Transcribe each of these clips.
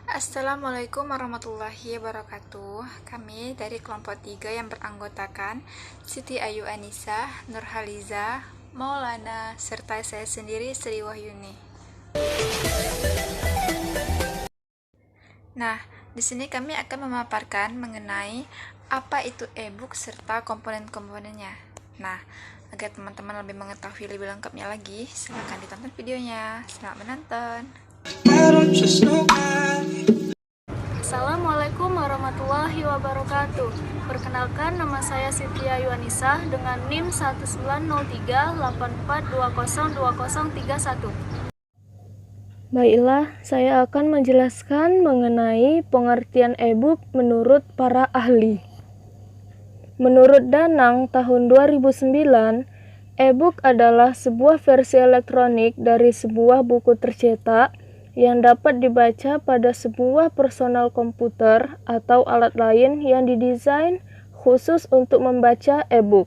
Assalamualaikum warahmatullahi wabarakatuh. Kami dari kelompok 3 yang beranggotakan Siti Ayu Anissa, Nurhaliza, Maulana, serta saya sendiri Sri Wahyuni. Nah, di sini kami akan memaparkan mengenai apa itu e-book serta komponen-komponennya. Nah, agar teman-teman lebih mengetahui lebih lengkapnya lagi, silakan ditonton videonya. Selamat menonton. Assalamualaikum warahmatullahi wabarakatuh. Perkenalkan, nama saya Siti Ayu Anissa dengan NIM 190384202031. Baiklah, saya akan menjelaskan mengenai pengertian e-book menurut para ahli. Menurut Danang tahun 2009, e-book adalah sebuah versi elektronik dari sebuah buku tercetak yang dapat dibaca pada sebuah personal komputer atau alat lain yang didesain khusus untuk membaca e-book.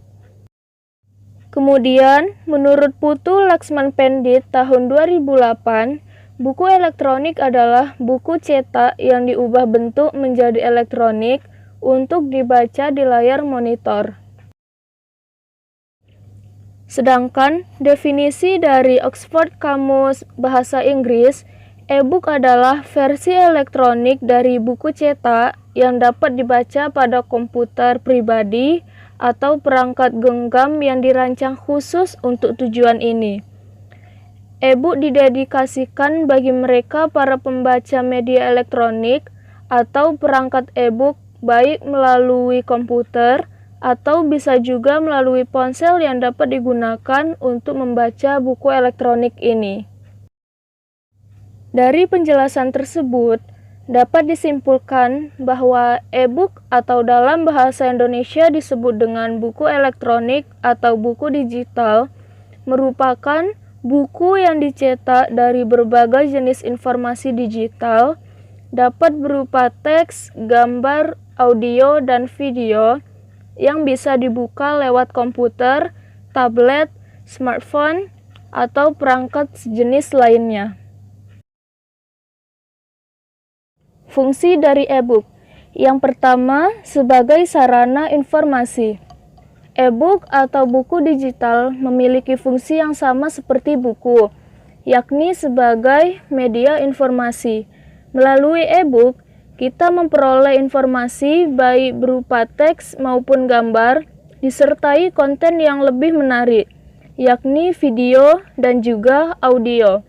Kemudian, menurut Putu Laksman Pendit tahun 2008, buku elektronik adalah buku cetak yang diubah bentuk menjadi elektronik untuk dibaca di layar monitor. Sedangkan definisi dari Oxford Kamus Bahasa Inggris, e-book adalah versi elektronik dari buku cetak yang dapat dibaca pada komputer pribadi atau perangkat genggam yang dirancang khusus untuk tujuan ini. E-book didedikasikan bagi mereka para pembaca media elektronik atau perangkat e-book baik melalui komputer atau bisa juga melalui ponsel yang dapat digunakan untuk membaca buku elektronik ini. Dari penjelasan tersebut, dapat disimpulkan bahwa e-book atau dalam bahasa Indonesia disebut dengan buku elektronik atau buku digital merupakan buku yang dicetak dari berbagai jenis informasi digital, dapat berupa teks, gambar, audio, dan video yang bisa dibuka lewat komputer, tablet, smartphone, atau perangkat sejenis lainnya. Fungsi dari e-book. Yang pertama, sebagai sarana informasi. E-book atau buku digital memiliki fungsi yang sama seperti buku, yakni sebagai media informasi. Melalui e-book, kita memperoleh informasi baik berupa teks maupun gambar, disertai konten yang lebih menarik, yakni video dan juga audio.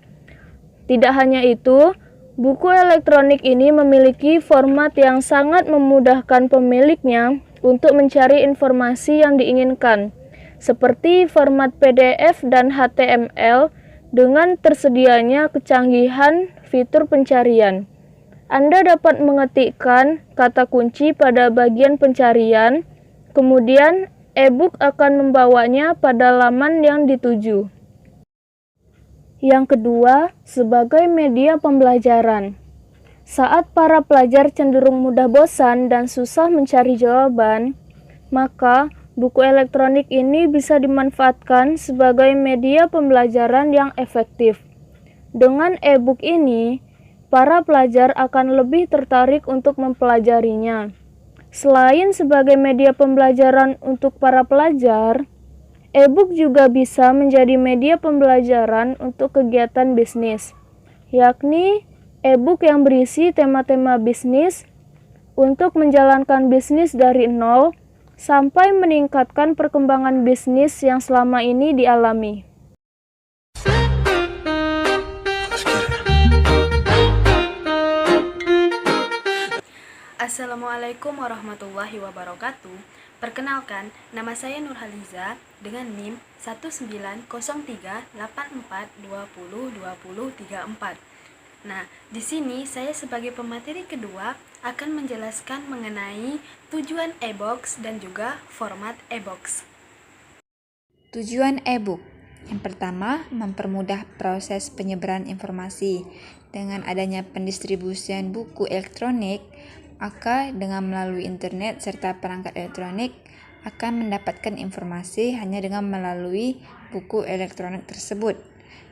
Tidak hanya itu, buku elektronik ini memiliki format yang sangat memudahkan pemiliknya untuk mencari informasi yang diinginkan, seperti format PDF dan HTML dengan tersedianya kecanggihan fitur pencarian. Anda dapat mengetikkan kata kunci pada bagian pencarian, kemudian e-book akan membawanya pada laman yang dituju. Yang kedua, sebagai media pembelajaran. Saat para pelajar cenderung mudah bosan dan susah mencari jawaban, maka buku elektronik ini bisa dimanfaatkan sebagai media pembelajaran yang efektif. Dengan e-book ini, para pelajar akan lebih tertarik untuk mempelajarinya. Selain sebagai media pembelajaran untuk para pelajar, e-book juga bisa menjadi media pembelajaran untuk kegiatan bisnis, yakni e-book yang berisi tema-tema bisnis untuk menjalankan bisnis dari nol sampai meningkatkan perkembangan bisnis yang selama ini dialami. Assalamualaikum warahmatullahi wabarakatuh. Perkenalkan, nama saya Nurhaliza dengan NIM 19038420202034. Nah, di sini saya sebagai pemateri kedua akan menjelaskan mengenai tujuan e-box dan juga format e-box. Tujuan e-book. Yang pertama, mempermudah proses penyebaran informasi. Dengan adanya pendistribusian buku elektronik, maka dengan melalui internet serta perangkat elektronik akan mendapatkan informasi hanya dengan melalui buku elektronik tersebut.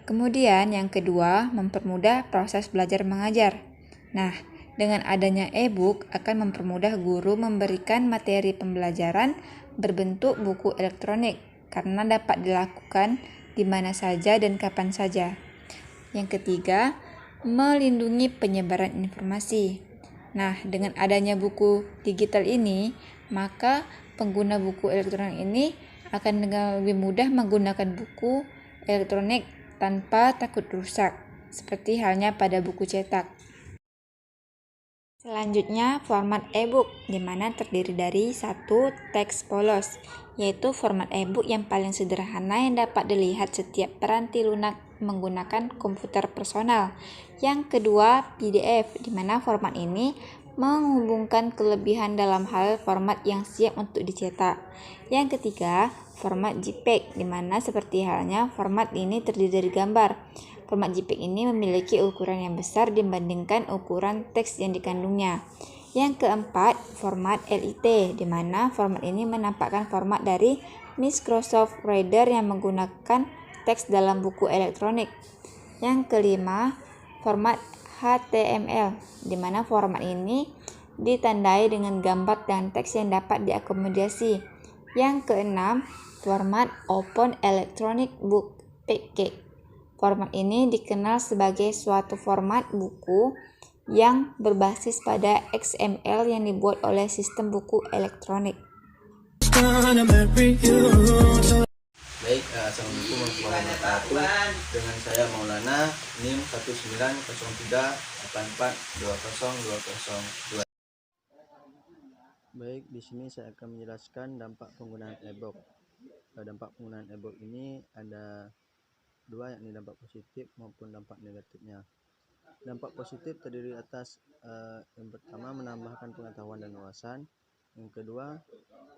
Kemudian yang kedua, mempermudah proses belajar mengajar. Nah, Dengan adanya e-book akan mempermudah guru memberikan materi pembelajaran berbentuk buku elektronik karena dapat dilakukan di mana saja dan kapan saja. Yang ketiga, melindungi penyebaran informasi. Nah, dengan adanya buku digital ini, maka pengguna buku elektronik ini akan dengan lebih mudah menggunakan buku elektronik tanpa takut rusak, seperti halnya pada buku cetak. Selanjutnya, format e-book, di mana terdiri dari satu, teks polos, yaitu format e-book yang paling sederhana yang dapat dilihat setiap peranti lunak menggunakan komputer personal. Yang kedua, PDF, di mana format ini menghubungkan kelebihan dalam hal format yang siap untuk dicetak. Yang ketiga, format JPEG, di mana seperti halnya format ini terdiri dari gambar. Format JPEG ini memiliki ukuran yang besar dibandingkan ukuran teks yang dikandungnya. Yang keempat, format LIT, di mana format ini menampakkan format dari Microsoft Reader yang menggunakan teks dalam buku elektronik. Yang kelima, format HTML, di mana format ini ditandai dengan gambar dan teks yang dapat diakomodasi. Yang keenam, format Open Electronic Book (OEB). Format ini dikenal sebagai suatu format buku yang berbasis pada XML yang dibuat oleh sistem buku elektronik. Baik, assalamualaikum warahmatullahi wabarakatuh. Dengan saya Maulana, NIM 19038420202. Baik, di sini saya akan menjelaskan dampak penggunaan e-book. Dampak penggunaan e-book ini ada dua, yakni dampak positif maupun dampak negatifnya. Dampak positif terdiri atas yang pertama, menambahkan pengetahuan dan wawasan. Yang kedua,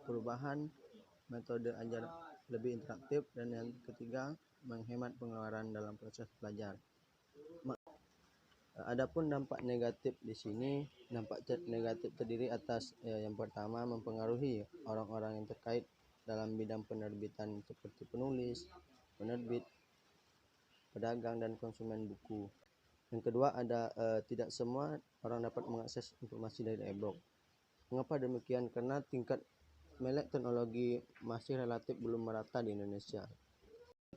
perubahan metode ajar lebih interaktif. Dan yang ketiga, menghemat pengeluaran dalam proses belajar. Adapun dampak negatif di sini, dampak negatif terdiri atas yang pertama, mempengaruhi orang-orang yang terkait dalam bidang penerbitan seperti penulis, penerbit, pedagang, dan konsumen buku. Yang kedua, tidak semua orang dapat mengakses informasi dari e-book. Mengapa demikian? Karena tingkat melek teknologi masih relatif belum merata di Indonesia.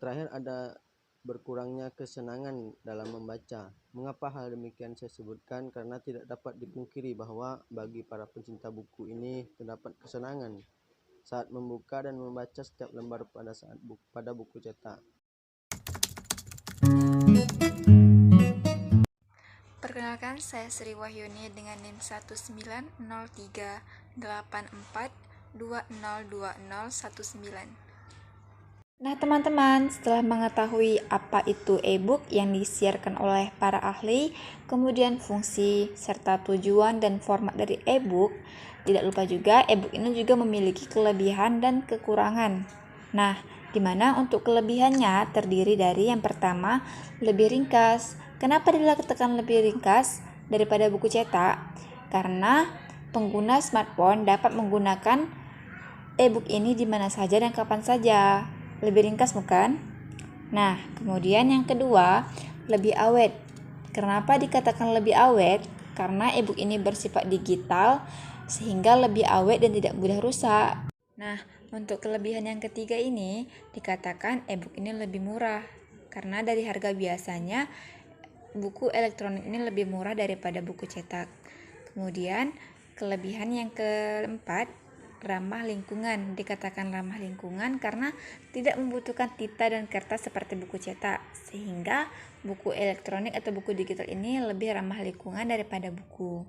Terakhir, ada berkurangnya kesenangan dalam membaca. Mengapa hal demikian saya sebutkan? Karena tidak dapat dipungkiri bahwa bagi para pencinta buku ini terdapat kesenangan saat membuka dan membaca setiap lembar pada buku cetak. Perkenalkan, saya Sri Wahyuni dengan NIM 1903842020019. Nah teman-teman, setelah mengetahui apa itu e-book yang disiarkan oleh para ahli, kemudian fungsi serta tujuan dan format dari e-book, tidak lupa juga e-book ini juga memiliki kelebihan dan kekurangan. Nah, di mana untuk kelebihannya terdiri dari yang pertama, lebih ringkas. Kenapa dikatakan lebih ringkas daripada buku cetak? Karena pengguna smartphone dapat menggunakan e-book ini di mana saja dan kapan saja. Lebih ringkas bukan? Nah, kemudian yang kedua, lebih awet. Kenapa dikatakan lebih awet? Karena e-book ini bersifat digital sehingga lebih awet dan tidak mudah rusak. Nah, untuk kelebihan yang ketiga ini dikatakan e-book ini lebih murah. Karena dari harga biasanya buku elektronik ini lebih murah daripada buku cetak. Kemudian kelebihan yang keempat, ramah lingkungan. Dikatakan ramah lingkungan karena tidak membutuhkan tinta dan kertas seperti buku cetak, sehingga buku elektronik atau buku digital ini lebih ramah lingkungan daripada buku.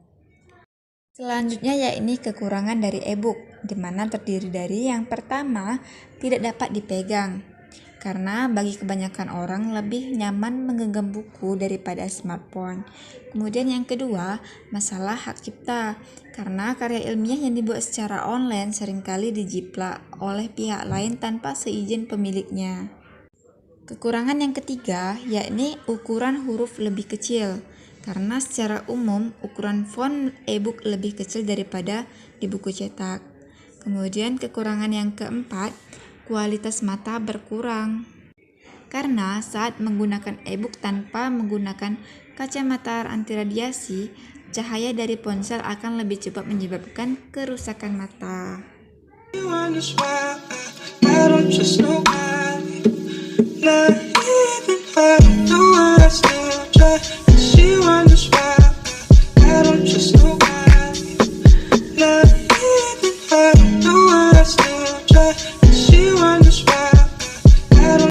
Selanjutnya yakni kekurangan dari e-book, di mana terdiri dari yang pertama, tidak dapat dipegang. Karena bagi kebanyakan orang lebih nyaman menggenggam buku daripada smartphone. Kemudian yang kedua, masalah hak cipta. Karena karya ilmiah yang dibuat secara online seringkali dijiplak oleh pihak lain tanpa seizin pemiliknya. Kekurangan yang ketiga, yakni ukuran huruf lebih kecil. Karena secara umum ukuran font e-book lebih kecil daripada di buku cetak. Kemudian kekurangan yang keempat, kualitas mata berkurang. Karena saat menggunakan e-book tanpa menggunakan kacamata anti radiasi, cahaya dari ponsel akan lebih cepat menyebabkan kerusakan mata. I don't just know why. Nah.